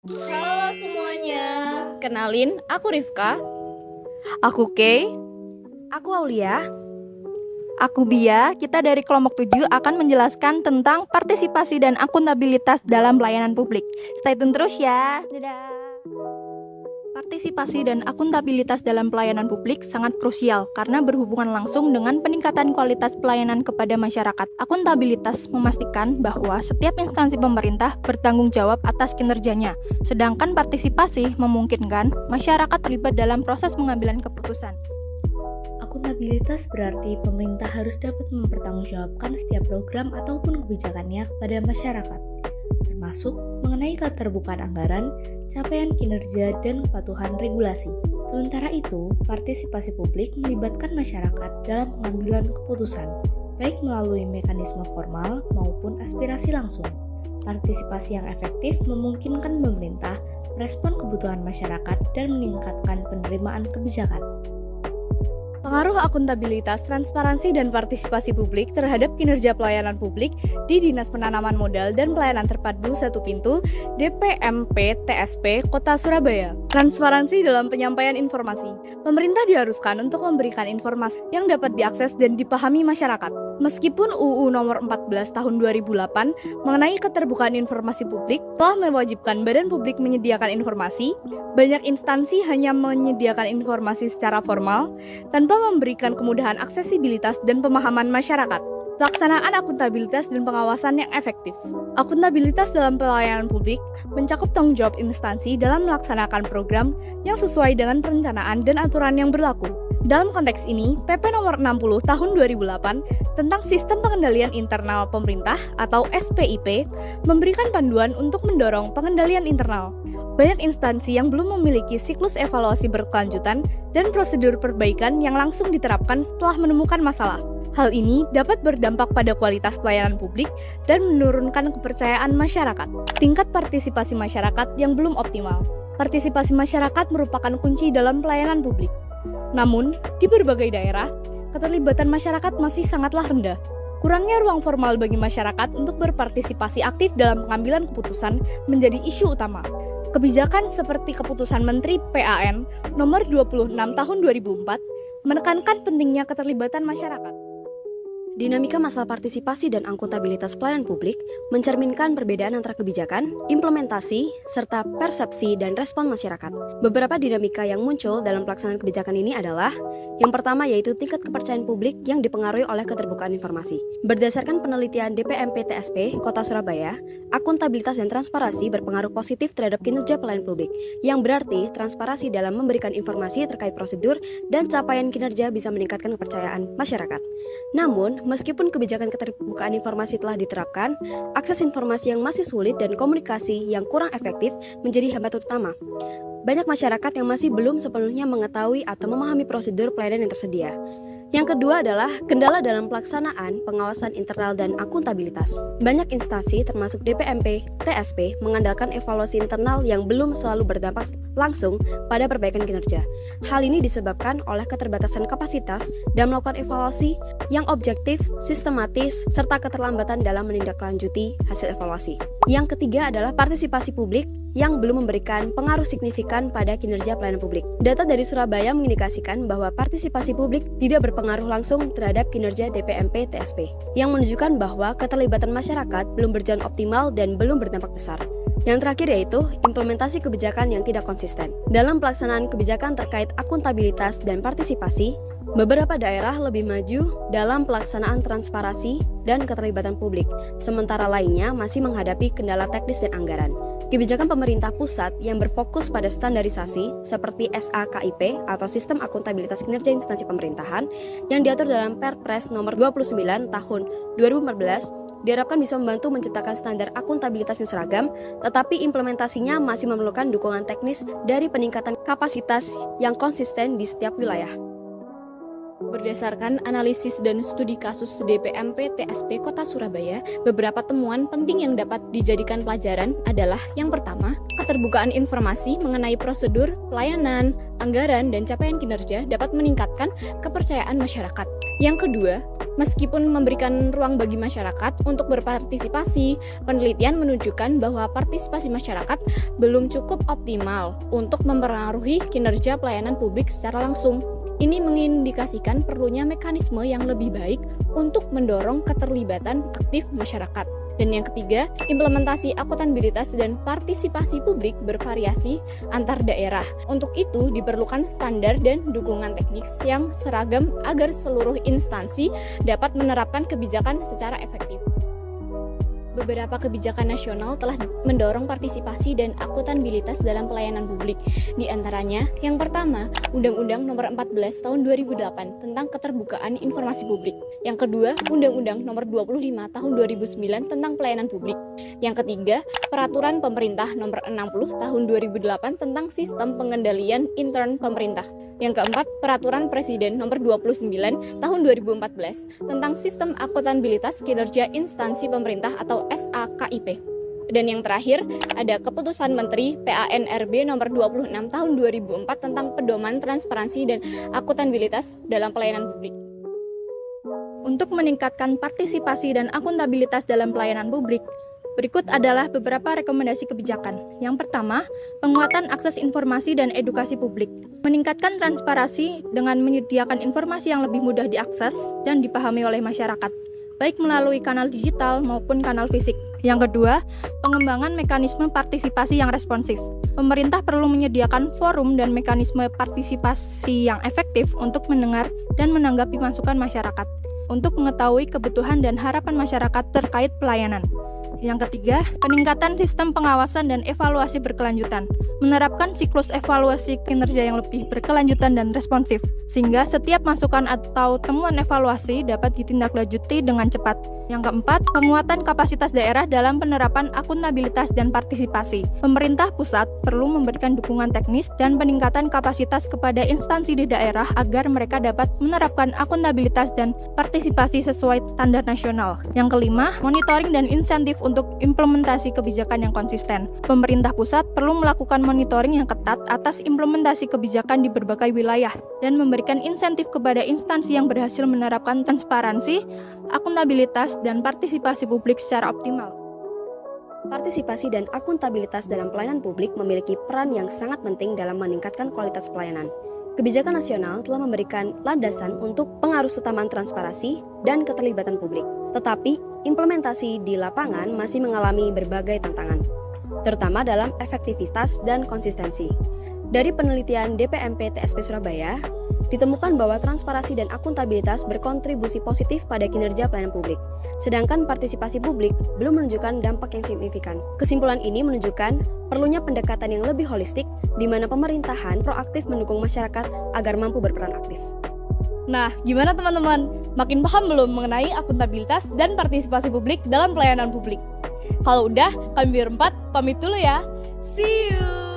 Halo semuanya, kenalin aku Rifka. Aku Kay. Aku Aulia. Aku Bia. Kita dari kelompok 7 akan menjelaskan tentang partisipasi dan akuntabilitas dalam pelayanan publik. Stay tune terus ya. Dadah. Partisipasi dan akuntabilitas dalam pelayanan publik sangat krusial karena berhubungan langsung dengan peningkatan kualitas pelayanan kepada masyarakat. Akuntabilitas memastikan bahwa setiap instansi pemerintah bertanggung jawab atas kinerjanya, sedangkan partisipasi memungkinkan masyarakat terlibat dalam proses pengambilan keputusan. Akuntabilitas berarti pemerintah harus dapat mempertanggungjawabkan setiap program ataupun kebijakannya kepada masyarakat, termasuk mengenai keterbukaan anggaran, capaian kinerja, dan kepatuhan regulasi. Sementara itu, partisipasi publik melibatkan masyarakat dalam pengambilan keputusan, baik melalui mekanisme formal maupun aspirasi langsung. Partisipasi yang efektif memungkinkan pemerintah merespon kebutuhan masyarakat dan meningkatkan penerimaan kebijakan. Pengaruh akuntabilitas, transparansi, dan partisipasi publik terhadap kinerja pelayanan publik di Dinas Penanaman Modal dan Pelayanan Terpadu Satu Pintu DPMP TSP Kota Surabaya. Transparansi dalam penyampaian informasi. Pemerintah diharuskan untuk memberikan informasi yang dapat diakses dan dipahami masyarakat. Meskipun UU Nomor 14 Tahun 2008 mengenai keterbukaan informasi publik telah mewajibkan badan publik menyediakan informasi, banyak instansi hanya menyediakan informasi secara formal tanpa memberikan kemudahan aksesibilitas dan pemahaman masyarakat. Pelaksanaan akuntabilitas dan pengawasan yang efektif. Akuntabilitas dalam pelayanan publik mencakup tanggung jawab instansi dalam melaksanakan program yang sesuai dengan perencanaan dan aturan yang berlaku. Dalam konteks ini, PP Nomor 60 Tahun 2008 tentang Sistem Pengendalian Internal Pemerintah atau SPIP memberikan panduan untuk mendorong pengendalian internal. Banyak instansi yang belum memiliki siklus evaluasi berkelanjutan dan prosedur perbaikan yang langsung diterapkan setelah menemukan masalah. Hal ini dapat berdampak pada kualitas pelayanan publik dan menurunkan kepercayaan masyarakat. Tingkat partisipasi masyarakat yang belum optimal. Partisipasi masyarakat merupakan kunci dalam pelayanan publik. Namun, di berbagai daerah, keterlibatan masyarakat masih sangatlah rendah. Kurangnya ruang formal bagi masyarakat untuk berpartisipasi aktif dalam pengambilan keputusan menjadi isu utama. Kebijakan seperti Keputusan Menteri PAN Nomor 26 Tahun 2004 menekankan pentingnya keterlibatan masyarakat. Dinamika masalah partisipasi dan akuntabilitas pelayanan publik mencerminkan perbedaan antara kebijakan, implementasi, serta persepsi dan respon masyarakat. Beberapa dinamika yang muncul dalam pelaksanaan kebijakan ini adalah yang pertama yaitu tingkat kepercayaan publik yang dipengaruhi oleh keterbukaan informasi. Berdasarkan penelitian DPMP TSP Kota Surabaya, akuntabilitas dan transparansi berpengaruh positif terhadap kinerja pelayanan publik, yang berarti transparansi dalam memberikan informasi terkait prosedur dan capaian kinerja bisa meningkatkan kepercayaan masyarakat. Namun, meskipun kebijakan keterbukaan informasi telah diterapkan, akses informasi yang masih sulit dan komunikasi yang kurang efektif menjadi hambatan utama. Banyak masyarakat yang masih belum sepenuhnya mengetahui atau memahami prosedur pelayanan yang tersedia. Yang kedua adalah kendala dalam pelaksanaan pengawasan internal dan akuntabilitas. Banyak instansi termasuk DPMP, TSP mengandalkan evaluasi internal yang belum selalu berdampak langsung pada perbaikan kinerja. Hal ini disebabkan oleh keterbatasan kapasitas dan melakukan evaluasi yang objektif, sistematis, serta keterlambatan dalam menindaklanjuti hasil evaluasi. Yang ketiga adalah partisipasi publik yang belum memberikan pengaruh signifikan pada kinerja pelayanan publik. Data dari Surabaya mengindikasikan bahwa partisipasi publik tidak berpengaruh langsung terhadap kinerja DPMP TSP, yang menunjukkan bahwa keterlibatan masyarakat belum berjalan optimal dan belum berdampak besar. Yang terakhir yaitu implementasi kebijakan yang tidak konsisten. Dalam pelaksanaan kebijakan terkait akuntabilitas dan partisipasi, beberapa daerah lebih maju dalam pelaksanaan transparansi dan keterlibatan publik, sementara lainnya masih menghadapi kendala teknis dan anggaran. Kebijakan pemerintah pusat yang berfokus pada standarisasi seperti SAKIP atau Sistem Akuntabilitas Kinerja Instansi Pemerintahan yang diatur dalam Perpres Nomor 29 Tahun 2014 diharapkan bisa membantu menciptakan standar akuntabilitas yang seragam, tetapi implementasinya masih memerlukan dukungan teknis dari peningkatan kapasitas yang konsisten di setiap wilayah. Berdasarkan analisis dan studi kasus DPMP TSP Kota Surabaya, beberapa temuan penting yang dapat dijadikan pelajaran adalah yang pertama, keterbukaan informasi mengenai prosedur, pelayanan, anggaran, dan capaian kinerja dapat meningkatkan kepercayaan masyarakat. Yang kedua, meskipun memberikan ruang bagi masyarakat untuk berpartisipasi, penelitian menunjukkan bahwa partisipasi masyarakat belum cukup optimal untuk mempengaruhi kinerja pelayanan publik secara langsung. Ini mengindikasikan perlunya mekanisme yang lebih baik untuk mendorong keterlibatan aktif masyarakat. Dan yang ketiga, implementasi akuntabilitas dan partisipasi publik bervariasi antar daerah. Untuk itu diperlukan standar dan dukungan teknis yang seragam agar seluruh instansi dapat menerapkan kebijakan secara efektif. Beberapa kebijakan nasional telah mendorong partisipasi dan akuntabilitas dalam pelayanan publik. Di antaranya, yang pertama, Undang-Undang Nomor 14 Tahun 2008 tentang Keterbukaan Informasi Publik. Yang kedua, Undang-Undang Nomor 25 Tahun 2009 tentang Pelayanan Publik. Yang ketiga, Peraturan Pemerintah Nomor 60 Tahun 2008 tentang Sistem Pengendalian Intern Pemerintah. Yang keempat, Peraturan Presiden Nomor 29 Tahun 2014 tentang Sistem Akuntabilitas Kinerja Instansi Pemerintah atau SAKIP. Dan yang terakhir, ada Keputusan Menteri PANRB Nomor 26 Tahun 2004 tentang Pedoman Transparansi dan Akuntabilitas dalam Pelayanan Publik. Untuk meningkatkan partisipasi dan akuntabilitas dalam pelayanan publik, berikut adalah beberapa rekomendasi kebijakan. Yang pertama, penguatan akses informasi dan edukasi publik. Meningkatkan transparansi dengan menyediakan informasi yang lebih mudah diakses dan dipahami oleh masyarakat, baik melalui kanal digital maupun kanal fisik. Yang kedua, pengembangan mekanisme partisipasi yang responsif. Pemerintah perlu menyediakan forum dan mekanisme partisipasi yang efektif untuk mendengar dan menanggapi masukan masyarakat, untuk mengetahui kebutuhan dan harapan masyarakat terkait pelayanan. Yang ketiga, peningkatan sistem pengawasan dan evaluasi berkelanjutan. Menerapkan siklus evaluasi kinerja yang lebih berkelanjutan dan responsif, sehingga setiap masukan atau temuan evaluasi dapat ditindaklanjuti dengan cepat. Yang keempat, penguatan kapasitas daerah dalam penerapan akuntabilitas dan partisipasi. Pemerintah pusat perlu memberikan dukungan teknis dan peningkatan kapasitas kepada instansi di daerah agar mereka dapat menerapkan akuntabilitas dan partisipasi sesuai standar nasional. Yang kelima, monitoring dan insentif untuk implementasi kebijakan yang konsisten. Pemerintah pusat perlu melakukan monitoring yang ketat atas implementasi kebijakan di berbagai wilayah dan memberikan insentif kepada instansi yang berhasil menerapkan transparansi, akuntabilitas, dan partisipasi publik secara optimal. Partisipasi dan akuntabilitas dalam pelayanan publik memiliki peran yang sangat penting dalam meningkatkan kualitas pelayanan. Kebijakan nasional telah memberikan landasan untuk pengarusutamaan transparansi dan keterlibatan publik. Tetapi, implementasi di lapangan masih mengalami berbagai tantangan, terutama dalam efektivitas dan konsistensi. Dari penelitian DPMP TSP Surabaya, ditemukan bahwa transparansi dan akuntabilitas berkontribusi positif pada kinerja pelayanan publik, sedangkan partisipasi publik belum menunjukkan dampak yang signifikan. Kesimpulan ini menunjukkan perlunya pendekatan yang lebih holistik, di mana pemerintahan proaktif mendukung masyarakat agar mampu berperan aktif. Nah, gimana teman-teman? Makin paham belum mengenai akuntabilitas dan partisipasi publik dalam pelayanan publik? Kalau udah, kami berempat pamit dulu ya. See you!